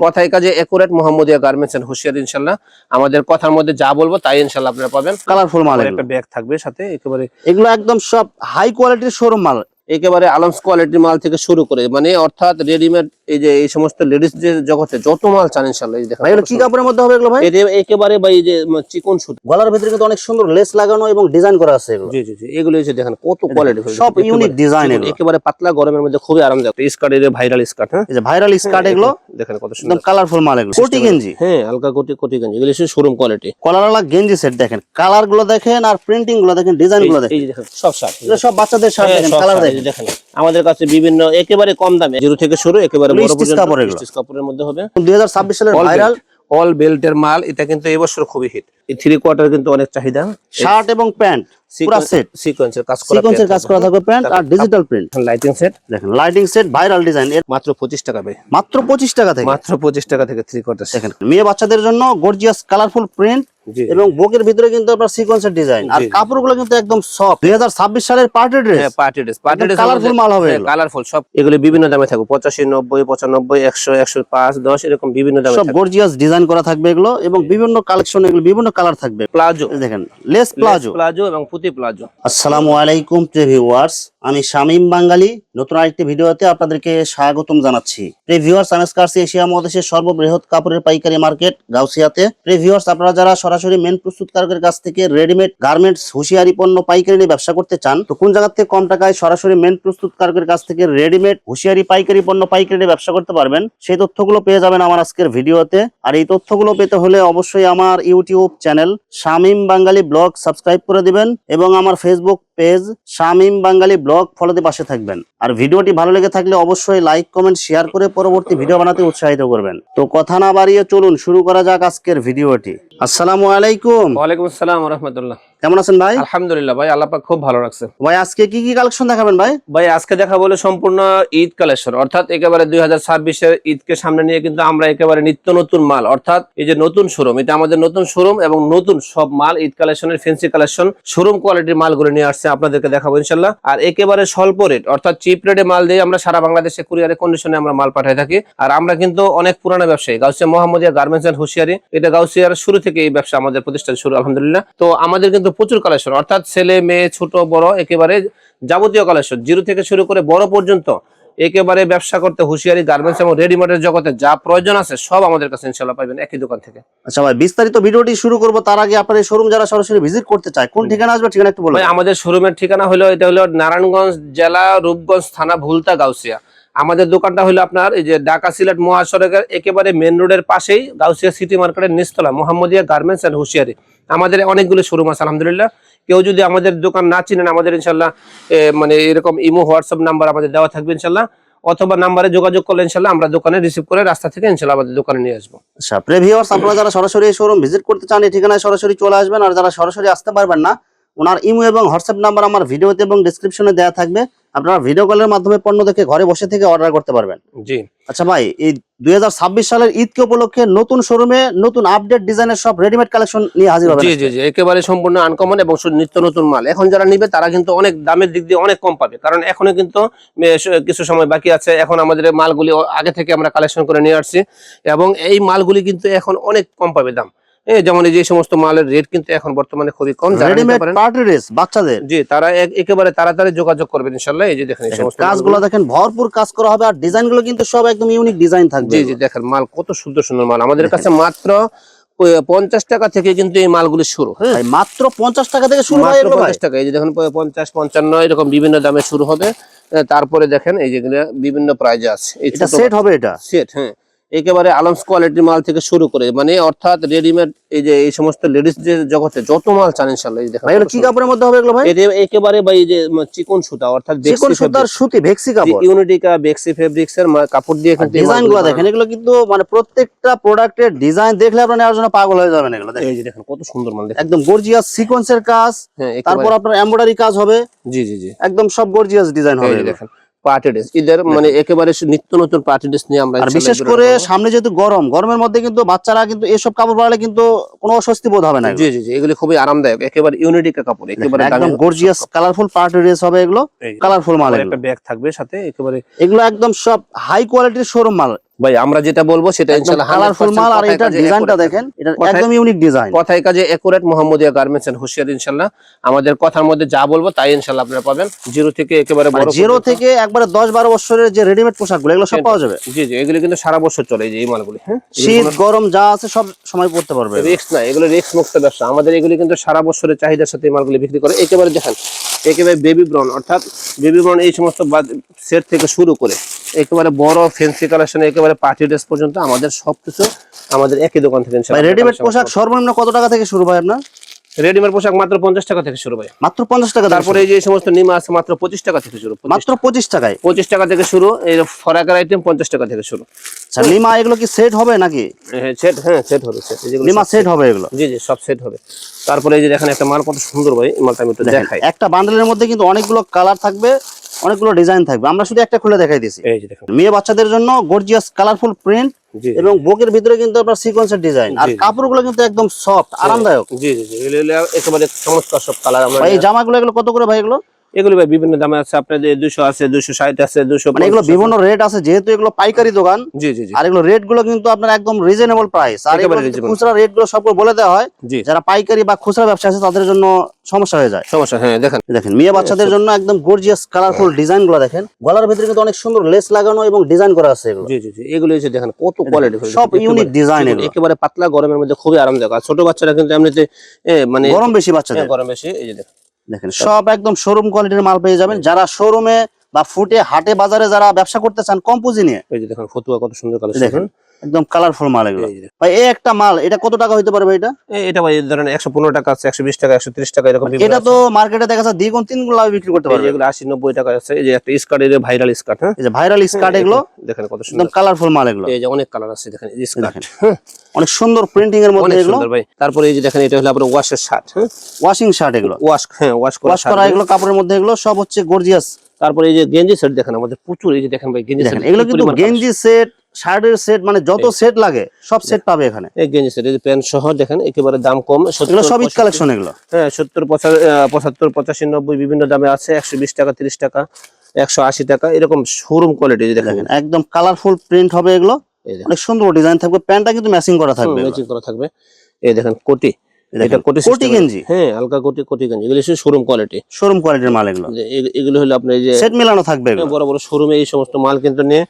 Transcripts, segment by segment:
কথায় কাজে accurate Mohammadia garments and হুশিয়ারি ইনশাআল্লাহ। আমাদের কথার মধ্যে যা বলবো তাই ইনশাআল্লাহ আপনারা পাবেন। কালারফুল মাল, একটা ব্যাগ থাকবে সাথে একেবারে, এগুলো একদম সব হাই কোয়ালিটির শোরুম মাল, একেবারে আলমস কোয়ালিটির মাল থেকে শুরু করে মানে অর্থাৎ রেডিমেড এই যে এই সমস্ত লেডিস যে জগতে যত মাল চান ইনশাআল্লাহ। এই দেখেন ভাই, এগুলো কি কাপড়ের মধ্যে হবে এগুলো ভাই? এটা একেবারে ভাই এই যে চিকন সুতা, গলার ভিতরে কিন্তু অনেক সুন্দর লেস লাগানো এবং ডিজাইন করা আছে এগুলো। জি জি জি, এগুলো এসে দেখেন কত কোয়ালিটি, সব ইউনিক ডিজাইন, এগুলো একেবারে পাতলা, গরমের মধ্যে খুবই আরামদায়ক। স্কার্ট, এর ভাইরাল স্কার্ট, হ্যাঁ এই যে ভাইরাল স্কার্ট, এগুলো দেখেন কত একদম সুন্দর কালারফুল মাল, এগুলো কোটি গেঞ্জি, হ্যাঁ হালকা কোটি গেঞ্জি, এগুলো এসে শোরুম কোয়ালিটি। কলারওয়ালা গেঞ্জি সেট দেখেন, কালার গুলো দেখেন আর প্রিন্টিং গুলো দেখেন, ডিজাইন গুলো দেখেন, এই যে দেখেন সব শার্ট, এগুলো সব বাচ্চাদের শার্ট দেখেন, কালার দেখেন। দেখেন আমাদের কাছে বিভিন্ন একেবারে কম দামে জিরো থেকে শুরু একেবারে বড় স্টিচ পর্যন্ত কাপড়, এগুলো স্টিচ কাপড়ের মধ্যে হবে। 2026 সালের ভাইরাল অল বেল্টের মাল, এটা কিন্তু এই বছর খুবই হিট। এই 3/4 কিন্তু অনেক চাহিদা। শার্ট এবং প্যান্ট পুরো সেট, সিকোয়েন্সের কাজ করা, সিকোয়েন্সের কাজ করা থাকবে, প্যান্ট আর ডিজিটাল প্রিন্ট। লাইটিং সেট দেখেন লাইটিং সেট ভাইরাল ডিজাইন, এর মাত্র 25 টাকা ভাই, মাত্র 25 টাকা থেকে, মাত্র 25 টাকা থেকে 3/4। দেখেন মেয়ে বাচ্চাদের জন্য গর্জিয়াস কালারফুল প্রিন্ট এবং বুকের ভিতরে কিন্তু আপনার সিকোয়েন্সের ডিজাইন, আর কাপড়গুলো কিন্তু একদম সফট। 2026 সালের পার্টি ড্রেস, হ্যাঁ পার্টি ড্রেস কালারফুল মাল হবে, কালারফুল সব। এগুলো বিভিন্ন দামে থাকবে, 85, 90, 95, 100, 105, 10 এরকম বিভিন্ন দামে সব গর্জিয়াস ডিজাইন করা থাকবে এগুলো, এবং বিভিন্ন কালেকশন, এগুলো বিভিন্ন কালার থাকবে। প্লাজো দেখেন লেস প্লাজো এবং পুঁতি প্লাজো। আসসালামু আলাইকুম ভিউয়ার্স, আমি শামীম বাঙালি নতুন আরেকটি ভিডিওতে আপনাদেরকে স্বাগতম জানাচ্ছি। ভিউয়ার্স, আমি আজকে এশিয়া মহাদেশের সর্ববৃহৎ কাপড়ের পাইকারি মার্কেট গাউসিয়াতে। ভিউয়ার্স, আপনারা যারা সরাসরি মেন প্রস্তুতকারকের কাছ থেকে রেডিমেড গার্মেন্টস হুঁশিয়ারি পণ্য পাইকারি নিয়ে ব্যবসা করতে চান, তো কোন জায়গা থেকে কম টাকায় সরাসরি মেন প্রস্তুতকারকের কাছ থেকে রেডিমেড হুঁশিয়ারি পাইকারি পণ্য পাইকারি নিয়ে ব্যবসা করতে পারবেন, সেই তথ্যগুলো পেয়ে যাবেন আমার আজকের ভিডিওতে। আর এই তথ্যগুলো পেতে হলে অবশ্যই আমার ইউটিউব চ্যানেল শামীম বাঙালি ব্লগ সাবস্ক্রাইব করে দিবেন এবং আমার ফেসবুক পেজ শামীম বাঙালি ব্লগ ফলোতে পাশে থাকবেন। আর ভিডিওটি ভালো লেগে থাকলে অবশ্যই লাইক কমেন্ট শেয়ার করে পরবর্তী ভিডিও বানাতে উৎসাহিত করবেন। তো কথা না বাড়িয়ে চলুন শুরু করা যাক আজকের ভিডিওটি। আসসালামু আলাইকুম। ওয়ালাইকুম আসসালাম ওয়া রাহমাতুল্লাহ। কেমন আছেন ভাই? আলহামদুলিল্লাহ ভাই, আল্লাহ পাক খুব ভালো রাখছে। ভাই আজকে কি কি কালেকশন দেখাবেন ভাই? ভাই আজকে দেখাবো হলো সম্পূর্ণ ঈদ কালেকশন, অর্থাৎ একেবারে 2026 এর ঈদকে সামনে নিয়ে কিন্তু আমরা একেবারে নিত্য নতুন মাল, অর্থাৎ এই যে নতুন শোরুম, এটা আমাদের নতুন শোরুম এবং নতুন সব মাল ঈদ কালেকশনের ফ্যান্সি কালেকশন শোরুম কোয়ালিটির মালগুলো নিয়ে আসছে আপনাদেরকে দেখাবো ইনশাআল্লাহ। আর একেবারে স্বল্প রেট অর্থাৎ চিপ রেটে মাল দিয়ে আমরা সারা বাংলাদেশে কুরিয়ারে কন্ডিশনে আমরা মাল পাঠাই থাকি। আর আমরা কিন্তু অনেক পুরানো ব্যবসায়ী, Gausia Mohammadia garments and hosiery, এটা গাউসিয়ার শুরু থেকে এই ব্যবসা আমাদের প্রতিষ্ঠান শুরু আলহামদুলিল্লাহ। তো আমাদের কিন্তু প্রচুর কালেকশন, অর্থাৎ ছেলে মেয়ে ছোট বড় একেবারে যাবতীয় কালেকশন জিরো থেকে শুরু করে বড় পর্যন্ত একেবারে ব্যবসা করতে হুঁশিয়ারি গার্মেন্টস এবং রেডিমেডের জগতে যা প্রয়োজন আছে সব আমাদের কাছে ইনশাআল্লাহ পাবেন একই দোকান থেকে। আচ্ছা ভাই, বিস্তারিত ভিডিওটি শুরু করব তার আগে আপনার এই শোরুম যারা সরাসরি ভিজিট করতে চায় কোন ঠিকানা আসবে, ঠিকানা একটু বলুন। ভাই আমাদের শোরুমের ঠিকানা হলো, এটা হলো নারায়ণগঞ্জ জেলা রূপগঞ্জ থানা ভুলতা গাউসিয়া। আমাদের দোকানটা হলো আপনার এই যে ঢাকা সিলেট মহাসড়কের একেবারে মেন রোডের পাশেই গাউসিয়া সিটি মার্কেটের নিচতলা মোহাম্মদিয়া গার্মেন্টস এন্ড হুঁশিয়ারি। আমাদের অনেকগুলো শোরুম আছে আলহামদুলিল্লাহ। কেউ যদি আমাদের দোকান না চিনেন, আমাদের ইনশাল্লাহ মানে এরকম ইমো হোয়াটসঅ্যাপ নাম্বার আমাদের দেওয়া থাকবে ইনশাল্লাহ, অথবা নাম্বারে যোগাযোগ করলে ইনশাল্লাহ আমরা দোকানে রিসিভ করে রাস্তা থেকে ইনশাল্লাহ আমাদের দোকানে নিয়ে আসবো। আচ্ছা ভিউয়ার্স, আপনারা যারা সরাসরি এই শোরুম ভিজিট করতে চান এই ঠিকানায় সরাসরি চলে আসবেন। আর যারা সরাসরি আসতে পারবেন না, ওনার ইমো এবং হোয়াটসঅ্যাপ নাম্বার আমার ভিডিওতে এবং ডেসক্রিপশনে দেওয়া থাকবে, আপনারা ভিডিও কলের মাধ্যমে পণ্য দেখে ঘরে বসে থেকে অর্ডার করতে পারবেন। জি আচ্ছা ভাই, এই 2026 সালের ঈদকে উপলক্ষে নতুন শোরুমে নতুন আপডেট ডিজাইনের সব রেডিমেড কালেকশন নিয়ে হাজির হবেন। জি জি জি, একেবারে সম্পূর্ণ আনকমন এবং নিত্য নতুন মাল। এখন যারা নিবে তারা কিন্তু অনেক দামের দিক দিয়ে অনেক কম পাবে, কারণ এখনো কিন্তু কিছু সময় বাকি আছে। এখন আমাদের মালগুলি আগে থেকে আমরা কালেকশন করে নিয়ে আসছি এবং এই মালগুলি কিন্তু এখন অনেক কম পাবে দাম। যেমন এই যে সমস্ত মালের রেট কিন্তু এখন বর্তমানে খুবই কম। রেডিমেড পার্টি ড্রেস বাচ্চাদের, জি তারা একেবারে তাড়াতাড়ি যোগাযোগ করবেন ইনশাআল্লাহ। এই যে দেখেন এই সমস্ত কাজগুলো দেখেন ভরপুর কাজ করা হবে, আর ডিজাইনগুলো কিন্তু সব একদম ইউনিক ডিজাইন থাকবে। জি জি, দেখেন মাল কত সুন্দর সুন্দর মাল আমাদের কাছে মাত্র 50 টাকা থেকে কিন্তু এই মালগুলি শুরু। হ্যাঁ মাত্র 50 টাকা থেকে শুরু হয়, 50 টাকা। এই যে দেখেন 50, 55 এরকম বিভিন্ন দামে শুরু হবে। তারপরে দেখেন এই যেগুলো বিভিন্ন প্রাইজে আছে। এটা সেট হবে, এটা সেট, হ্যাঁ একেবারে আলমস কোয়ালিটির মাল থেকে শুরু করে মানে অর্থাৎ রেডিমেড এই যে এই সমস্ত লেডিস যে জগতে যত মাল চান ইনশাআল্লাহ। এই দেখেন এগুলো কি কাপড়ের মধ্যে হবে এগুলো ভাই? এটা একেবারে ভাই এই যে চিকন সুতা, অর্থাৎ চিকন সুতার সুতি ভেক্সি কাপড়, ইউনিটিকা বেক্সি ফেব্রিক্স এর কাপড় দিয়ে কিন্তু ডিজাইনগুলো দেখেন, এগুলো কিন্তু মানে প্রত্যেকটা প্রোডাক্টের ডিজাইন দেখলে আপনি নেওয়ার জন্য পাগল হয়ে যাবেন। এগুলো দেখেন, এই যে দেখেন কত সুন্দর মাল, দেখেন একদম গর্জিয়াস সিকোয়েন্সের কাজ, তারপর আপনার এমব্রয়ডারি কাজ হবে। জি জি জি, একদম সব গর্জিয়াস ডিজাইন হবে। দেখেন পার্টি ড্রেস, এদের মানে একেবারে নিত্য নতুন পার্টি ড্রেস নিয়ে আমরা, আর বিশেষ করে সামনে যেহেতু গরমের মধ্যে কিন্তু বাচ্চারা কিন্তু এসব কাপড় পরলে কিন্তু কোনো অস্বস্তি বোধ হবে না। জি জি জি, এগুলো খুবই আরামদায়ক, একেবারে ইউনিটিকা কাপড়, একেবারে একদম গর্জিয়াস কালারফুল পার্টি ড্রেস হবে এগুলো, কালারফুল মাল, একটা ব্যাগ থাকবে সাথে একেবারে, এগুলো একদম সব হাই কোয়ালিটির শোরুম মাল, ভাই আমরা যেটা বলবো সেটা ইনশাআল্লাহ কালারফুল মাল। আর এটা ডিজাইনটা দেখেন, এটা একদম ইউনিক ডিজাইন। কথায় কাজে একুরেট মোহাম্মদিয়া গার্মেন্টস এন্ড হুশিয়ার। ইনশাআল্লাহ আমাদের কথার মধ্যে যা বলবো তাই ইনশাআল্লাহ আপনারা পাবেন। জিরো থেকে একেবারে বড়, জিরো থেকে একবারে 10-12 বছরের যে রেডিমেড পোশাকগুলো এগুলো সব পাওয়া যাবে। জি জি, এগুলো কিন্তু সারা বছর চলে, এই যে এই মালগুলি। হ্যাঁ, শীত গরম যা আছে সব সময় পড়তে পারবে। রিস্ক না, এগুলো রিস্ক মুক্ত ব্যবসা। আমাদের এগুলি কিন্তু সারা বছরের চাহিদার সাথে এই মালগুলি বিক্রি করে। একেবারে দেখেন, একেবারে বেবি ব্রাউন, অর্থাৎ বেবি ব্রাউন এই সমস্ত সেট থেকে শুরু করে একেবারে বড় ফ্যান্সি কালেকশন, একেবারে পার্টি ড্রেস পর্যন্ত আমাদের সবকিছু আমাদের একই দোকান থেকে। রেডিমেড পোশাক সর্বনিম্ন কত টাকা থেকে শুরু ভাই আপনার? রেডিমেড পোশাক মাত্র 50 টাকা থেকে শুরু ভাই, মাত্র 50 টাকা। তারপরে এই যে সমস্ত নিমা আছে মাত্র 25 টাকা থেকে শুরু, মাত্র 25 টাকায়, 25 টাকা থেকে শুরু। এই ফরাকের আইটেম 50 টাকা থেকে শুরু। আচ্ছা, নিমা এগুলো কি সেট হবে নাকি? সেট, হ্যাঁ সেট হবে, সেট। নিমা সেট হবে এগুলো? জি জি, সব সেট হবে। তারপরে এই যে দেখেন একটা মাল কত সুন্দর ভাই, এই মালটা আমি একটু দেখাই। একটা বান্ডেলের মধ্যে কিন্তু অনেকগুলো কালার থাকবে, অনেকগুলো ডিজাইন থাকবে। আমরা শুধু একটা খুলে দেখাই দিছি। এই যে দেখেন, মেয়ে বাচ্চাদের জন্য গর্জিয়াস কালারফুল প্রিন্ট এবং বুকের ভিতরে কিন্তু আপনার সিকোয়েন্সের ডিজাইন। আর কাপড়গুলো কিন্তু একদম সফট, আরামদায়ক। জি জি জি, এগুলো একেবারে চমৎকার সব কালার। আমরা এই জামাগুলো এগুলো কত করে ভাই এগুলো? এগুলো ভাই বিভিন্ন দামে আছে, আপনাদের 200 আছে, 260 আছে, 200, মানে এগুলো বিভিন্ন রেট আছে, যেহেতু এগুলো পাইকারি দোকান। জি জি জি, আর এগুলো রেট গুলো কিন্তু আপনার একদম রিজনেবল প্রাইস। আর এগুলো খুচরা রেট গুলো সবগুলো বলে দেওয়া হয়, যারা পাইকারি বা খুচরা ব্যবসা আছে তাদের জন্য সমস্যা হয়ে যায়। সমস্যা, হ্যাঁ দেখেন। দেখেন মেয়ে বাচ্চাদের জন্য একদম গর্জিয়াস কালারফুল ডিজাইন গুলো দেখেন। গলার ভিতরে কিন্তু অনেক সুন্দর লেস লাগানো এবং ডিজাইন করা আছে এগুলো। জি জি জি, এগুলো এসে দেখেন কত কোয়ালিটি, সব ইউনিক ডিজাইন। একেবারে পাতলা, গরমের মধ্যে খুবই আরামদায়ক। আর ছোট বাচ্চারা কিন্তু এমনিতে মানে গরম বেশি, বাচ্চাদের গরম বেশি। এই যে দেখেন সব একদম শোরুম কোয়ালিটির মাল পেয়ে যাবেন। যারা শোরুমে বা ফুটে হাটে বাজারে যারা ব্যবসা করতে চান কম পুঁজি নিয়ে, এই যে দেখেন ফতুয়া কত সুন্দর কালেকশন। দেখেন একদম কালারফুল মাল এগুলো। ভাই এই একটা মাল এটা কত টাকা হইতে পারে ভাই? এটা ভাই ধরেন 115 টাকা আছে, 120 টাকা, 130 টাকা, এরকম। এটা তো মার্কেটে দেখা যাচ্ছে দ্বিগুণ তিনগুণ লাভ বিক্রি করতে পারবে। এগুলো 80-90 টাকা আছে। এই যে একটা স্কার্ট, এই যে ভাইরাল স্কার্ট। হ্যাঁ, এই যে ভাইরাল স্কার্ট, এগুলো দেখেন কত সুন্দর, একদম কালারফুল মাল এগুলো। এই যে অনেক কালার আছে, দেখেন এই স্কার্ট অনেক সুন্দর প্রিন্টিং এর মধ্যে এগুলো ভাই। তারপরে এই যে দেখেন এটা হলো আপনার ওয়াশের শার্ট। হ্যাঁ, ওয়াশিং শার্ট এগুলো, ওয়াশ, হ্যাঁ ওয়াশ করা এগুলো কাপড়ের মধ্যে, এগুলো সব হচ্ছে গর্জিয়াস। তারপরে এই যে গেঞ্জি সেট দেখেন আমাদের প্রচুর। এই যে দেখেন ভাই গেঞ্জি সেট, এগুলো কিন্তু গেঞ্জি সেট, শার্টের সেট, মানে যত সেট লাগে সব সেট পাবে এখানে। এই গেঞ্জি সেট, এই যে প্যান্ট সহ দেখেন, একেবারে দাম কম। এগুলো সব ঈদ কালেকশন এগুলো। হ্যাঁ, 70, 75, 85, 90 বিভিন্ন দামে আছে। 120 টাকা, 30 টাকা, 180 টাকা, এরকম শোরুম কোয়ালিটি। দেখেন একদম কালারফুল প্রিন্ট হবে এগুলো, অনেক সুন্দর ডিজাইন থাকবে। প্যান্টটা কিন্তু ম্যাচিং করা থাকবে, ম্যাচিং করা থাকবে। এই দেখেন কোটি, এটা কোটি গেঞ্জি। হ্যাঁ, হালকা কোটি গেঞ্জি। এগুলো শোরুম কোয়ালিটি, শোরুম কোয়ালিটির মাল এগুলো। এগুলো হলো আপনার এই যে সেট মিলানো থাকবে। বড় বড় শোরুমে এই সমস্ত মাল কিন্তু নিয়ে,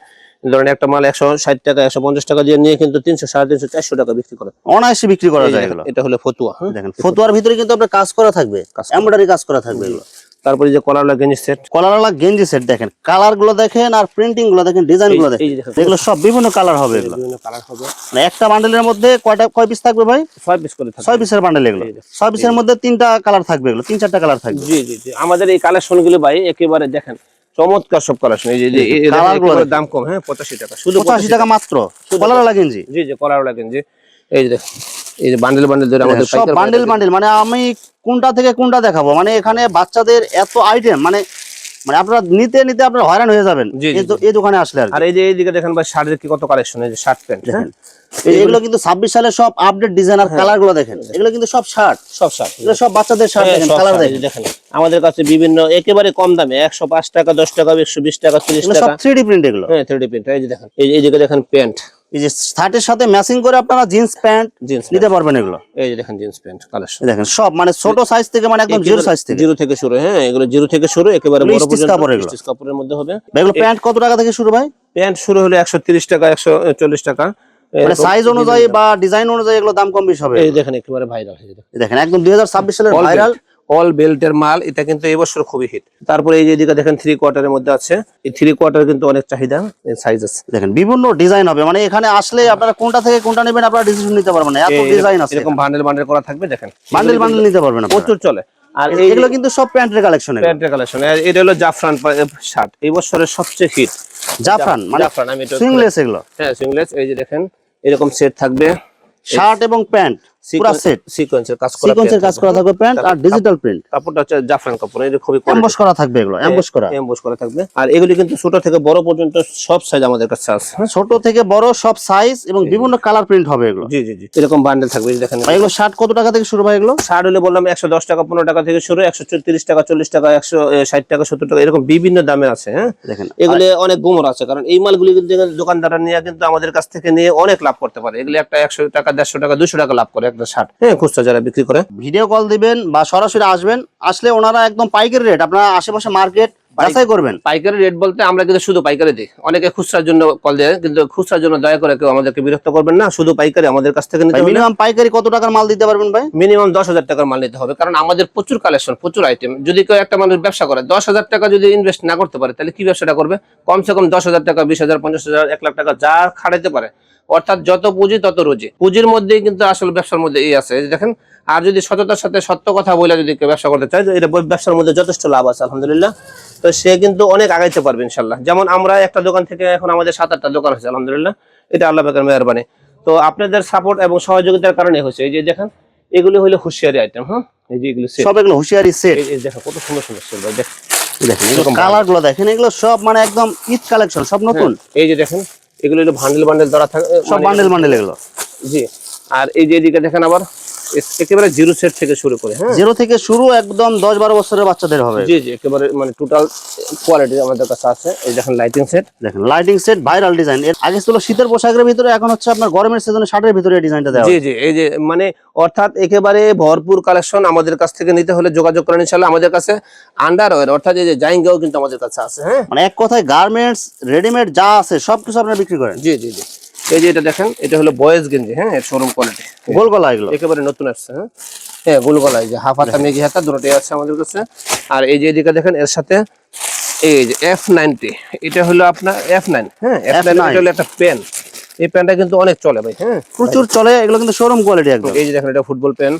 ধরেন একটা মাল 160 টাকা, 150 টাকা দিয়ে নিয়ে কিন্তু 300, 350, 400 টাকা বিক্রি করে, অনায়াসে বিক্রি করা যায় এগুলো। এটা হলো ফতুয়া। দেখেন ফতুয়ার ভিতরে কিন্তু আপনার কাজ করা থাকবে, এমব্রয়ডারি কাজ করা থাকবে এগুলো। তারপরে যে কলারওয়ালা গেঞ্জি সেট, কলারওয়ালা গেঞ্জি সেট দেখেন, কালার গুলো দেখেন আর প্রিন্টিং গুলো দেখেন, ডিজাইন গুলো দেখেন। এগুলো সব বিভিন্ন কালার হবে, এগুলো বিভিন্ন কালার হবে। মানে একটা বান্ডেলের মধ্যে কয় পিস থাকবে ভাই? 6 পিস করে থাকবে। 6 পিসের বান্ডেল এগুলো। 6 পিসের মধ্যে 3টা কালার থাকবে, এগুলো 3-4টা কালার থাকবে। জি জি জি, আমাদের এই কালেকশন গুলো ভাই একেবারে দেখেন চমৎকার সব কালেকশন। এই যে দাম কম। হ্যাঁ, 85 টাকা, শুধু 85 টাকা মাত্র কলারওয়ালা গেঞ্জি। জি জি, কলারওয়ালা গেঞ্জি। এই যে দেখেন, এই যে বান্ডেল ধরে আমাদের সব বান্ডেল। মানে আমি কোনটা থেকে কোনটা দেখাবো, মানে এখানে বাচ্চাদের এত আইটেম, মানে আপনারা নিতে নিতে আপনারা হয়রান হয়ে যাবেন এই দোকানে আসলে। আর এই যে এইদিকে দেখেন ভাই শার্টের কি কত কালেকশন, এই যে শার্ট প্যান্ট। এগুলো কিন্তু 26 সালে সব আপডেট ডিজাইন আর কালার গুলো দেখেন। এগুলো কিন্তু সব শার্ট, এগুলো সব বাচ্চাদের শার্ট। দেখেন কালার দেখেন আমাদের কাছে বিভিন্ন একেবারে কম দামে 105 টাকা, 10 টাকা, 120 টাকা, 30 টাকা, সব 3D প্রিন্ট এগুলো। হ্যাঁ, 3D প্রিন্ট। এই যে দেখেন, এই দিকে দেখেন প্যান্ট, এই যে শার্টের সাথে ম্যাচিং করে আপনারা জিন্স প্যান্ট নিতে পারবেন এগুলো। এই যে দেখেন জিন্স প্যান্ট কালেকশন দেখেন সব, মানে ছোট সাইজ থেকে মানে একদম জিরো সাইজ থেকে, জিরো থেকে শুরু। হ্যাঁ, এগুলো জিরো থেকে শুরু, একেবারে বড় পর্যন্ত স্টিচ কাপড়ের মধ্যে হবে। এগুলো প্যান্ট কত টাকা থেকে শুরু ভাই? প্যান্ট শুরু হলো 130 টাকা, 140 টাকা, মানে সাইজ অনুযায়ী বা ডিজাইন অনুযায়ী এগুলো দাম কম বেশি হবে। এই দেখেন একেবারে ভাইরাল, দেখেন একদম 2026 সালের ভাইরাল অল বেল্টের মাল। এটা কিন্তু এই বছর খুবই হিট। তারপরে এই যে এদিকে দেখেন 3 কোয়ার্টারের মধ্যে আছে। এই 3 কোয়ার্টার কিন্তু অনেক চাহিদা, এই সাইজ আছে। দেখেন বিভিন্ন ডিজাইন হবে, মানে এখানে আসলে আপনারা কোনটা থেকে কোনটা নেবেন আপনারা ডিসিশন নিতে পারবেন না, এত ডিজাইন আছে। এরকম বান্ডেল করা থাকবে, দেখেন বান্ডেল নিতে পারবেন না, প্রচুর চলে। আর এগুলো কিন্তু সব প্যান্টের কালেকশন। এটা হলো জাফরান শার্ট, এই বছরের সবচেয়ে হিট জাফরান। মানে সুইংলেস এগুলো। হ্যাঁ, সুইংলেস। এই যে দেখেন এরকম সেট থাকবে, শার্ট এবং প্যান্ট পুরো সেট সিকোয়েন্সের কাজ করা, সিকোয়েন্সের কাজ করা থাকবে প্যান্ট আর ডিজিটাল প্রিন্ট। কাপড়টা হচ্ছে জাফরান কাপড়, এটা খুবই এমবস করা থাকবে, এগুলো এমবস করা, এমবস করা থাকবে। আর এগুলি কিন্তু ছোট থেকে বড় পর্যন্ত সব সাইজ আমাদের কাছে আছে। ছোট থেকে বড় সব সাইজ এবং বিভিন্ন কালার প্রিন্ট হবে এগুলো। জি জি জি, এরকম বান্ডেল থাকবে। এই দেখেন ভাই এগুলো শার্ট কত টাকা থেকে শুরু ভাই? এগুলো শার্ট হলে বললাম 110 টাকা 15 টাকা থেকে শুরু, 130 টাকা 40 টাকা 160 টাকা 70 টাকা এরকম বিভিন্ন দামে আছে। হ্যাঁ দেখেন এগুলি অনেক গুমর আছে, কারণ এই মালগুলি কিন্তু দোকানদাররা নিয়ে কিন্তু আমাদের কাছ থেকে নিয়ে অনেক লাভ করতে পারে। এগুলি একটা 100 টাকা 150 টাকা 200 টাকা লাভ করে একটা শার্ট। হ্যাঁ খুচরা যারা বিক্রি করে। ভিডিও কল দিবেন বা সরাসরি আসবেন, আসলে ওনারা একদম পাইকারি রেট, আপনারা আশেপাশে মার্কেট যাচাই করবেন। পাইকারি রেট বলতে আমরা কিন্তু শুধু পাইকারি দিই, অনেকে খুচরার জন্য কল দেয়, কিন্তু খুচরার জন্য দয়া করে কেউ আমাদেরকে বিরক্ত করবেন না, শুধু পাইকারি আমাদের কাছ থেকে নিতে হবে। মিনিমাম পাইকারি কত টাকার মাল দিতে পারবেন ভাই? মিনিমাম 10,000 টাকার মাল নিতে হবে, কারণ আমাদের প্রচুর কালেকশন, প্রচুর আইটেম। যদি কেউ একটা মানুষ ব্যবসা করে 10,000 টাকা যদি ইনভেস্ট না করতে পারে, তাহলে কি ব্যবসাটা করবে? কমসে কম 10,000 টাকা 20,000 50,000 1 লাখ টাকা যা খাটাইতে পারে, অর্থাৎ যত পুঁজি তত রুজি। পুঁজির মধ্যেই কিন্তু আসল ব্যবসার মধ্যে এই আছে, এই যে দেখেন। আর যদি সততার সাথে সত্য কথা বলে যদি কেউ ব্যবসা করতে চায়, এটা ব্যবসার মধ্যে যথেষ্ট লাভ আছে আলহামদুলিল্লাহ। তো সে কিন্তু অনেক আগাইতে পারবে ইনশাল্লাহ। যেমন আমরা একটা দোকান থেকে এখন আমাদের 7-8টা দোকান হয়েছে আলহামদুলিল্লাহ, এটা আল্লাহ পাকের মেহেরবানি। তো আপনাদের সাপোর্ট এবং সহযোগিতার কারণে হয়েছে। এই যে দেখেন এগুলি হলো হুঁশিয়ারি আইটেম। হ্যাঁ এই যে এগুলো সব এগুলো হুঁশিয়ারি সেট। এই দেখেন কত সুন্দর সুন্দর সেল ভাই, দেখেন দেখেন কালার গুলো দেখেন, এগুলো সব মানে একদম ঈদ কালেকশন, সব নতুন। এই যে দেখেন এগুলো হলো বান্ডেল বান্ডেল ধরা থাকে, সব বান্ডেল বান্ডেল এগুলো। জি। আর এই যে এদিকে দেখেন আবার একেবারে জিরো সেট থেকে শুরু করে, হ্যাঁ জিরো থেকে শুরু, একদম 10-12 বছরের বাচ্চাদের হবে। জি জি, একেবারে মানে টোটাল কোয়ালিটি আমাদের কাছে আছে। এই দেখেন লাইটিং সেট, দেখেন লাইটিং সেট, ভাইরাল ডিজাইন। এর আগে ছিল শীতের পোশাকের ভিতরে, এখন হচ্ছে আপনার গরমের সিজনে শার্টের ভিতরে এই ডিজাইনটা দেওয়া। জি জি, এই যে মানে অর্থাৎ একেবারে ভরপুর কালেকশন। আমাদের কাছ থেকে নিতে হলে যোগাযোগ করেন ইনশাআল্লাহ। আমাদের কাছে আন্ডারওয়্যার অর্থাৎ এই যে জাইঙ্গাও কিন্তু আমাদের কাছে আছে। হ্যাঁ মানে এক কথায় গার্মেন্টস রেডিমেড যা আছে সবকিছু আপনারা বিক্রি করেন। জি জি জি। এই যে এটা দেখেন, এটা হলো বয়েজ গেঞ্জি। হ্যাঁ এর শোরুম কোয়ালিটি, গোল গলা এগুলো একেবারে নতুন আসছে। হ্যাঁ হ্যাঁ গোল গলা, এই যে হাফ হাতা মেঘি হাতা দুটোই আছে আমাদের কাছে। আর এই যে এদিকে দেখেন এর সাথে এই যে F90, এটা হলো আপনার F9। হ্যাঁ F9 এটা হলো একটা পেন, এই প্যান্টটা কিন্তু অনেক চলে ভাই। হ্যাঁ প্রচুর চলে এগুলো, কিন্তু শোরুম কোয়ালিটি একদম। এই যে দেখেন এটা ফুটবল প্যান্ট।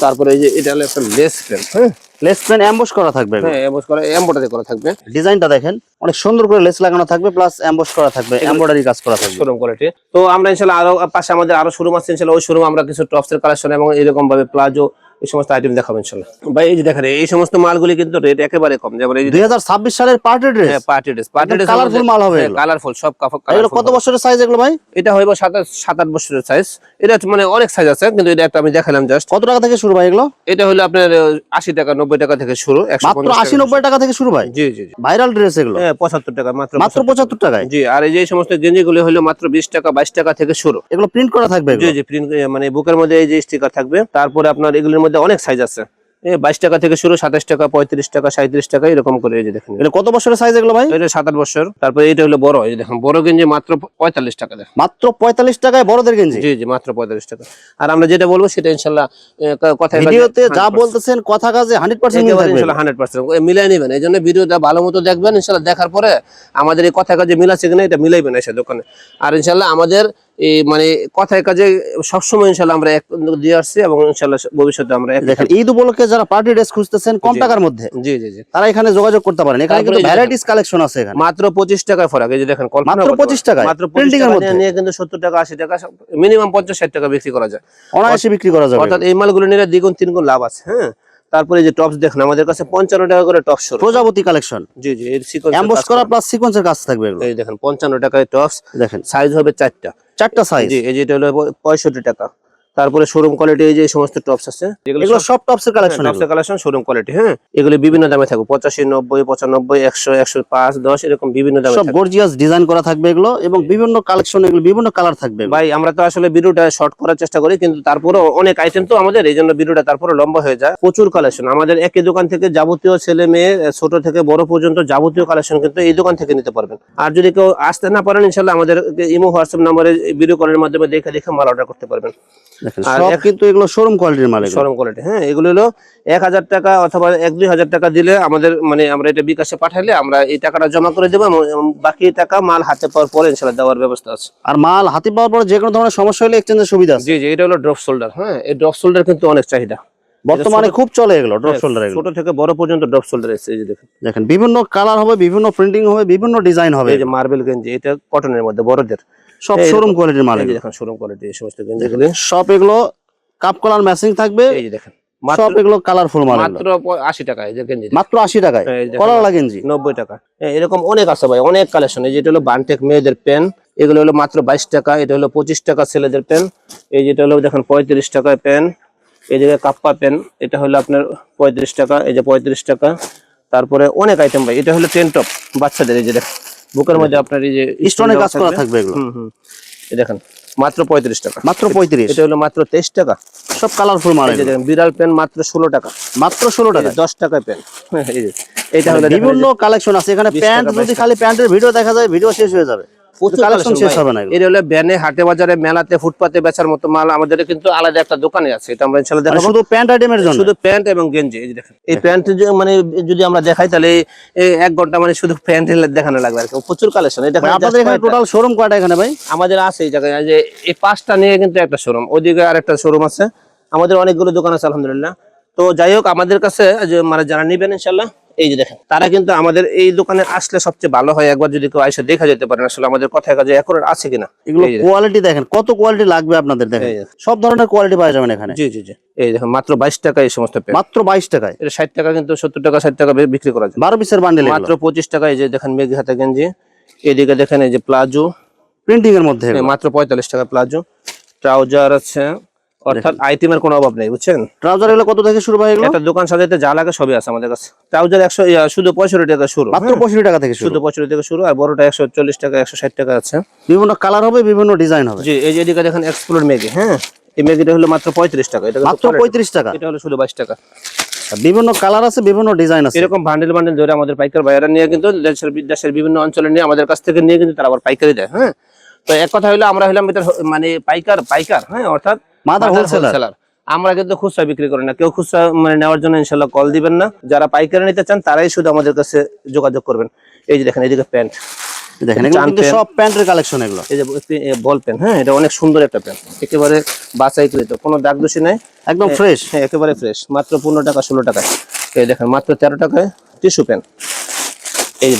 তারপরে এই যে এটা হলো একটা লেস প্যান্ট। হ্যাঁ লেস প্যান্ট এমবস করা থাকবে। হ্যাঁ এমবস করা, এমব্রয়ডারি করা থাকবে। ডিজাইনটা দেখেন অনেক সুন্দর করে লেস লাগানো থাকবে, প্লাস এমবস করা থাকবে, এমব্রয়ডারি কাজ করা থাকবে, শোরুম কোয়ালিটি। তো আমরা ইনশাআল্লাহ আরো পাশে আমাদের আরো শোরুম আছে ইনশাআল্লাহ, ওই শোরুম আমরা কিছু টপসের কালেকশন এবং এরকম ভাবে প্লাজো এই সমস্ত আইটেম দেখাবো ইনশাআল্লাহ। ভাই এই যে দেখেন এই সমস্ত মালগুলি কিন্তু রেট একেবারে কম। যেমন এই যে 2026 সালের পার্টি ড্রেস। হ্যাঁ party dress, party dress colourful মাল হবে এগুলো। কালারফুল সব কাপড়। এগুলো কত বছরের সাইজ এগুলো ভাই? এটা হইব 7-8 বছরের সাইজ। এটা মানে অনেক সাইজ আছে, কিন্তু এটা একটা আমি দেখালাম জাস্ট। কত টাকা থেকে শুরু ভাই এগুলো? এটা হলো আপনার 80 টাকা 90 টাকা থেকে শুরু, মাত্র 80-90 টাকা থেকে শুরু ভাই? জি জি জি। ভাইরাল ড্রেস এগুলো। হ্যাঁ 75 টাকা মাত্র, মাত্র 75 টাকায়। জি। আর এই যে সমস্ত গেঞ্জিগুলো হলো মাত্র 20 টাকা 22 টাকা থেকে শুরু। এগুলো প্রিন্ট করা থাকবে? জি জি প্রিন্ট, মানে বুকের মধ্যে এই যে স্টিকার থাকবে। তারপরে আপনার এগুলোর মধ্যে অনেক সাইজ আছে, 22 টাকা থেকে শুরু, 27 টাকা 35 টাকা 37 টাকা এরকম করে। এই যে দেখেন এটা কত বছরের সাইজ এগুলো ভাই? এটা 7-8 বছর। তারপরে এটা হলো বড়, এই যে দেখেন বড় গেঞ্জি মাত্র 45 টাকা দেখেন। মাত্র 45 টাকায় বড়দের গেঞ্জি? জি জি মাত্র 45 টাকা। আর আমরা যেটা বলবো সেটা ইনশাআল্লাহ কথা ভিডিওতে যা বলতেছেন কথা কাজে 100% মিল থাকবে ইনশাআল্লাহ, 100% মিলাই নেবেন। এই জন্য ভিডিওটা ভালো মতো দেখবেন ইনশাআল্লাহ। দেখার পরে আমাদের এই কথা কাজে মিল আছে কিনা এটা মিলাইবেন এসে দোকানে। আর ইনশাআল্লাহ আমাদের এই মানে কথায় কাজে সবসময় ইনশাআল্লাহ আমরা এক দিয়ে আসছি, এবং ইনশাআল্লাহ ভবিষ্যতে আমরা দেখেন ঈদ উপলক্ষে যারা পার্টি ড্রেস খুঁজতেছেন কম টাকার মধ্যে, জি জি জি, তারা এখানে যোগাযোগ করতে পারেন। এখানে কিন্তু ভ্যারাইটিস কালেকশন আছে এখানে। মাত্র 25 টাকায় ফরাক। এই যে দেখেন মাত্র 25 টাকায় মাত্র 25 টাকা নিয়ে কিন্তু 70 টাকা 80 টাকা মিনিমাম 50-60 টাকা বিক্রি করা যায়, অনায়াসে বিক্রি করা যাবে। অর্থাৎ এই মালগুলো নিলে দ্বিগুণ তিনগুণ লাভ আছে। হ্যাঁ তারপরে এই যে টপস দেখেন আমাদের কাছে 55 টাকা করে টপস শুরু। প্রজাপতি কালেকশন। জি জি, এর সিকোয়েন্স এমবস করা প্লাস সিকোয়েন্সের কাজ থাকবে এগুলো। এই দেখেন 55 টাকায় টপস। দেখেন সাইজ হবে 4টা, 4টা সাইজ। জি এই যে এটা হলো 65 টাকা। তারপরে শোরুম কোয়ালিটি এই যে সমস্ত টপস আছে, এগুলো সব টপসের কালেকশন। টপসের কালেকশন শোরুম কোয়ালিটি। হ্যাঁ এগুলো বিভিন্ন দামে থাকবে, 85 90 95 100 105 10 এরকম বিভিন্ন দামে সব গর্জিয়াস ডিজাইন করা থাকবে এগুলো, এবং বিভিন্ন কালেকশন, এগুলো বিভিন্ন কালার থাকবে। ভাই আমরা তো আসলে ভিডিওটা শর্ট করার চেষ্টা করি, কিন্তু তারপরেও অনেক আইটেম তো আমাদের, এই জন্য ভিডিওটা তারপরে লম্বা হয়ে যায়। প্রচুর কালেকশন আমাদের একই দোকান থেকে, যাবতীয় ছেলে মেয়ে ছোট থেকে বড় পর্যন্ত যাবতীয় কালেকশন কিন্তু এই দোকান থেকে নিতে পারবেন। আর যদি কেউ আসতে না পারেন ইনশাআল্লাহ আমাদের ইমো হোয়াটসঅ্যাপ নম্বরে ভিডিও কলের মাধ্যমে দেখে মাল অর্ডার করতে পারবেন। দেখেন সব কিন্তু এগুলো শোরুম কোয়ালিটির মাল, শোরুম কোয়ালিটি। হ্যাঁ এগুলো হলো 1000 টাকা অথবা 1-2 হাজার টাকা দিলে আমাদের মানে আমরা এটা বিকাশে পাঠাইলে আমরা এই টাকাটা জমা করে দেবো, এবং বাকি টাকা মাল হাতে পাওয়ার পরে ইনশাআল্লাহ দেওয়ার ব্যবস্থা আছে। আর মাল হাতে পাওয়ার পরে যে কোনো ধরনের সমস্যা হলে এক্সচেঞ্জের সুবিধা আছে। জি জি, এটা হলো ড্রপ শোল্ডার। হ্যাঁ এই ড্রপ শোল্ডার কিন্তু অনেক চাহিদা বর্তমানে, খুব চলে এগুলো ড্রপ শোল্ডার। ছোট থেকে বড় পর্যন্ত ড্রপ শোল্ডার আছে। এই যে দেখেন, দেখেন বিভিন্ন কালার হবে, বিভিন্ন প্রিন্টিং হবে, বিভিন্ন ডিজাইন হবে। এই যে মার্বেল গেঞ্জি, এটা কটনের মধ্যে বড়দের, সব শোরুম কোয়ালিটির মাল। এই যে দেখেন শোরুম কোয়ালিটি এই সমস্ত গেঞ্জিগুলি সব এগুলো কাপ কলার ম্যাচিং থাকবে। এই যে দেখেন সব এগুলো কালারফুল মাল, মাত্র 80 টাকা এই যে গেঞ্জি, মাত্র 80 টাকায় কলার গেঞ্জি। 90 টাকা। এরকম অনেক আছে ভাই, অনেক কালেকশন। এই যেটা হলো বানটেক মেয়েদের পেন, এগুলো হলো মাত্র 22 টাকা। এটা হলো 25 টাকা ছেলেদের পেন। এই যেটা হলো দেখেন 35 টাকায় পেন। এই যে কাপ্পা পেন, এটা হলো আপনার 35 টাকা। এই যে 35 টাকা। তারপরে অনেক আইটেম ভাই। এটা হলো টেন টপ বাচ্চাদের, এই যে দেখেন বুকের মধ্যে আপনার এই যে স্টোনে কাজ করা থাকবে এগুলো। এই দেখেন মাত্র 35 টাকা, মাত্র 35। এটা হলো মাত্র 23 টাকা। সব কালারফুল মাল। এই যে দেখেন বিড়াল পেন মাত্র 16 টাকা, মাত্র 16 টাকা। 10 টাকায় পেন। এই যে এটা হলো বিভিন্ন কালেকশন আছে এখানে। প্যান্ট যদি খালি প্যান্টের ভিডিও দেখা যায় ভিডিও শেষ হয়ে যাবে, কালেকশন শেষ হবে না। এটা হলো ব্যানে, হাটে বাজারে, মেলাতে, ফুটপাতে বেচার মতো মাল আমাদের কিন্তু আলাদা একটা দোকানে আছে। এটা আমরা ইনশাআল্লাহ দেখাবো শুধু প্যান্ট আইটেমের জন্য, শুধু প্যান্ট এবং গেঞ্জি। এই যে দেখেন এই প্যান্ট মানে যদি আমরা দেখাই তাহলে 1 ঘন্টা মানে শুধু প্যান্ট দেখানো লাগবে আর কি। প্রচুর কালেকশন। এটা আপনাদের এখানে টোটাল শোরুম কয়টা এখানে ভাই? আমাদের আছে এই জায়গায় যে এই 5টা নিয়ে কিন্তু একটা শোরুম, ওইদিকে আরেকটা শোরুম আছে। আমাদের অনেকগুলো দোকান আছে আলহামদুলিল্লাহ। তো যাই হোক, আমাদের কাছে যে মানে যারা নিবেন ইনশাআল্লাহ, এই যে দেখেন তারা কিন্তু আমাদের এই দোকানে আসলে সবচেয়ে ভালো হয় একবার যদি কেউ এসে দেখা যেতে পারেন আসলে আমাদের কথায় কাজে অ্যাকুরেট আছে কিনা। এগুলো কোয়ালিটি দেখেন, কত কোয়ালিটি লাগবে আপনাদের। দেখেন সব ধরনের কোয়ালিটি পাওয়া যাবেন এখানে। জি জি জি। এই দেখেন মাত্র 22 টাকা এই সমস্ত পেন, মাত্র 22 টাকায়। এটা 60 টাকা কিন্তু 70 টাকা 60 টাকা বিক্রি করা যায়। 12 পিসের বান্ডেল মাত্র 25 টাকা। এই যে দেখেন মেঘি হাতে গেঞ্জি। এদিকে দেখেন এই যে প্লাজো প্রিন্টিং এর মধ্যে, মাত্র 45 টাকা প্লাজো। ট্রাউজার আছে, অর্থাৎ আইটেমের কোনো অভাব নেই, বুঝছেন। ট্রাউজার এগুলো কত থেকে শুরু ভাই? এগুলো একটা দোকান সাজাইতে যা লাগে সবই আছে আমাদের কাছে। ট্রাউজার 100 শুধু 65 টাকা শুরু, মাত্র 65 টাকা থেকে শুরু, শুধু 65 টাকা শুরু। আর বড়টা 140 টাকা 160 টাকা আছে। বিভিন্ন কালার হবে, বিভিন্ন ডিজাইন হবে। জি, এই যে এদিকে দেখেন এক্সপ্লোর মেগি। হ্যাঁ, এই মেগিটা হলো মাত্র 35 টাকা। এটা মাত্র 35 টাকা। এটা হলো শুধু 22 টাকা। বিভিন্ন কালার আছে, বিভিন্ন ডিজাইন আছে। এরকম বান্ডেল বান্ডেল ধরে আমাদের পাইকার ভাইয়ারা নিয়ে কিন্তু দেশের বিভিন্ন অঞ্চলে নিয়ে আমাদের কাছ থেকে নিয়ে কিন্তু তারা আবার পাইকারি দেয়। হ্যাঁ, তো এক কথা হলো আমরা হইলাম এটা মানে পাইকার। হ্যাঁ, অর্থাৎ মাদার হোলসেলার। আমরা কিন্তু খুচরা বিক্রি করি না। কেউ খুচরা মানে নেওয়ার জন্য ইনশাআল্লাহ কল দিবেন না। যারা পাইকারি নিতে চান তারাই শুধু আমাদের কাছে যোগাযোগ করবেন। এই যে দেখেন এদিকে প্যান্ট, দেখেন এগুলো কিন্তু সব প্যান্টের কালেকশন এগুলো। এই যে বল পেন। হ্যাঁ, এটা অনেক সুন্দর একটা পেন, একেবারে বাছাইকৃত, কোনো দাগ দোষী নাই, একদম ফ্রেশ। হ্যাঁ, একেবারে ফ্রেশ। মাত্র 15 টাকা 16 টাকায়। এই দেখেন মাত্র 13 টাকায় টিস্যু পেন। এই যে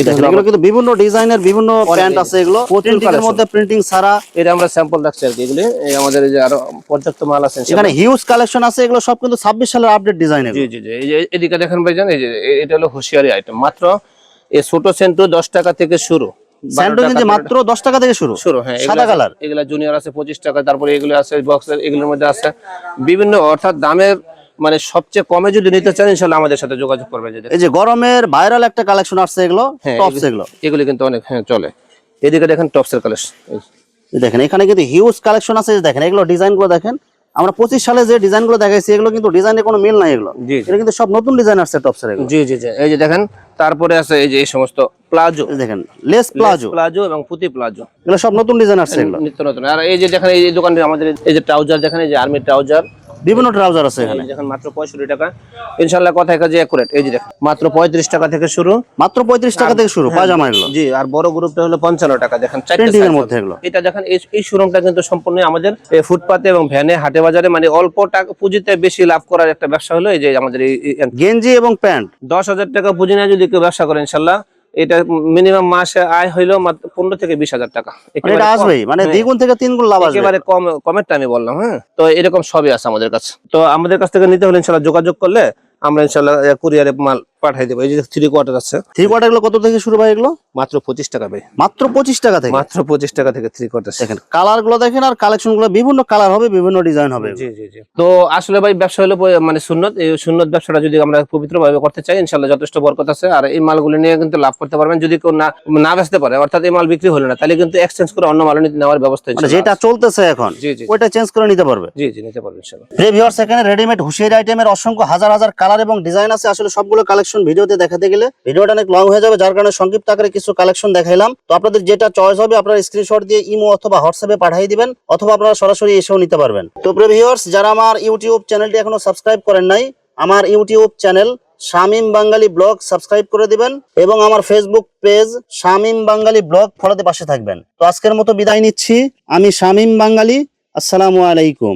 দেখেন এগুলো কিন্তু বিভিন্ন ডিজাইনের বিভিন্ন প্যান্ট আছে। এগুলো প্রিন্টিং এর মধ্যে, প্রিন্টিং ছাড়া। এটা আমরা স্যাম্পল রাখছি আর কি। এগুলি আমাদের এই যে আরো পর্যাপ্ত মাল আছে এখানে হিউজ কালেকশন আছে। এগুলো সব কিন্তু 26 সালের আপডেট ডিজাইন। জি জি জি। এই যে এদিকে দেখেন ভাইজান, এই যে এটা হলো হুঁশিয়ারি আইটেম। মাত্র এই ছোট সেন্টু 10 টাকা থেকে শুরু। স্যান্ডো কিন্তু মাত্র 10 টাকা থেকে শুরু। হ্যাঁ, সাদা কালার। এগুলা জুনিয়র আছে 25 টাকা। তারপরে এগুলো আছে বক্সের, এগুলোর মধ্যে আছে বিভিন্ন, অর্থাৎ দামের মানে সবচেয়ে কমে যদি নিতে চান ইনশাআল্লাহ আমাদের সাথে যোগাযোগ করবেন। এই যে গরমের ভাইরাল একটা কালেকশন আসছে, এগুলো টপস। এগুলো কিন্তু অনেক চলে। এদিকে দেখেন টপসের কালেকশন। দেখেন এখানে কিন্তু হিউজ কালেকশন আছে। দেখেন এগুলো ডিজাইন গুলো দেখেন। আমরা 25 সালে যে ডিজাইন গুলো দেখাইছি এগুলো কিন্তু ডিজাইনে কোনো মিল নাই। এগুলো এটা কিন্তু সব নতুন ডিজাইন আসছে টপসের। জি জি জি। এই যে দেখেন তারপরে আছে এই যে এই সমস্ত প্লাজো, দেখেন লেস প্লাজো এবং পুঁতি প্লাজো, এগুলো সব নতুন ডিজাইন আসছে। এগুলো নিত্য নতুন। আর এই যে দেখেন এই দোকানে আমাদের এই যে ট্রাউজার দেখেন, এই যে আর্মি ট্রাউজার, বিভিন্ন ট্রাউজার আছে এখানে। দেখেন মাত্র 65 টাকা ইনশাআল্লাহ। কথায় কাজে একুরেট। এই যে দেখেন মাত্র 35 টাকা থেকে শুরু। মাত্র 35 টাকা থেকে শুরু পায়জামা এগুলো। জি, আর বড় গ্রুপটা হলো 55 টাকা। দেখেন প্রিন্টিং এর মধ্যে এগুলো। এটা দেখেন এই শোরুমটা কিন্তু সম্পূর্ণ আমাদের ফুটপাতে এবং ভ্যানে, হাটে বাজারে, মানে অল্প টাকা পুঁজিতে বেশি লাভ করার একটা ব্যবসা হলো এই যে আমাদের এই গেঞ্জি এবং প্যান্ট। 10,000 টাকা পুঁজি নিয়ে যদি কেউ ব্যবসা করে ইনশাআল্লাহ, এটা মিনিমাম মাসে আয় হইলো 15 থেকে 20,000 টাকা। এটা আসবেই, মানে দ্বিগুণ থেকে তিনগুণ লাভ আসবে। একেবারে কমেরটা আমি বললাম। হ্যাঁ, তো এরকম সবই আছে আমাদের কাছে। তো আমাদের কাছ থেকে নিতে হলে ইনশাআল্লাহ যোগাযোগ করলে আমরা ইনশাআল্লাহ কুরিয়ারে মাল পাঠিয়ে দেবো। এই যে 3 কোয়ার্টার আছে। 3 কোয়ার্টার গুলো কত থেকে শুরু ভাই? এগুলো মাত্র 25 টাকা ভাই। মাত্র 25 টাকা থেকে। মাত্র 25 টাকা থেকে 3 কোয়ার্টার। দেখেন কালার গুলো দেখেন, আর কালেকশন গুলো বিভিন্ন কালার হবে, বিভিন্ন ডিজাইন হবে। জি জি জি। তো আসলে ভাই ব্যবসা হলো মানে সুন্নত। এই সুন্নত ব্যবসাটা যদি আমরা পবিত্রভাবে করতে চাই ইনশাআল্লাহ যথেষ্ট বরকত আছে। আর এই মালগুলো নিয়ে কিন্তু লাভ করতে পারবেন। যদি কেউ না বেচতে পারে, অর্থাৎ এই মাল বিক্রি হলো না, তাহলে কিন্তু এক্সচেঞ্জ করে অন্য মাল নেওয়ার ব্যবস্থা আছে। যেটা চলতেছে এখন ওইটা চেঞ্জ করে নিতে পারবে। জি জি, নিতে পারবে ইনশাআল্লাহ। ভিউয়ার্স, এখানে রেডিমেড হুঁশিয়ারি আইটেমের অসংখ্য হাজার হাজার কালার এবং ডিজাইন আছে। আসলে সবগুলো কালেকশন ভিডিওতে দেখাতে গেলে ভিডিওটা অনেক লং হয়ে যাবে, যার কারণে সংক্ষিপ্ত আকারে কিছু কালেকশন দেখাইলাম। তো আপনাদের যেটা চয়েস হবে আপনারা স্ক্রিনশট দিয়ে ইমো অথবা হোয়াটসঅ্যাপে পাঠিয়ে দিবেন, অথবা আপনারা সরাসরি এসেও নিতে পারবেন। তো ভিউয়ার্স, যারা আমার ইউটিউব চ্যানেলটি এখনো সাবস্ক্রাইব করেন নাই, আমার ইউটিউব চ্যানেল শামীম বাঙালি ব্লগ সাবস্ক্রাইব করে দিবেন, এবং আমার ফেসবুক পেজ শামীম বাঙালি ব্লগ ফলোতে পাশে থাকবেন। তো আজকের মতো বিদায় নিচ্ছি। আমি শামীম বাঙালি। আসসালামু আলাইকুম।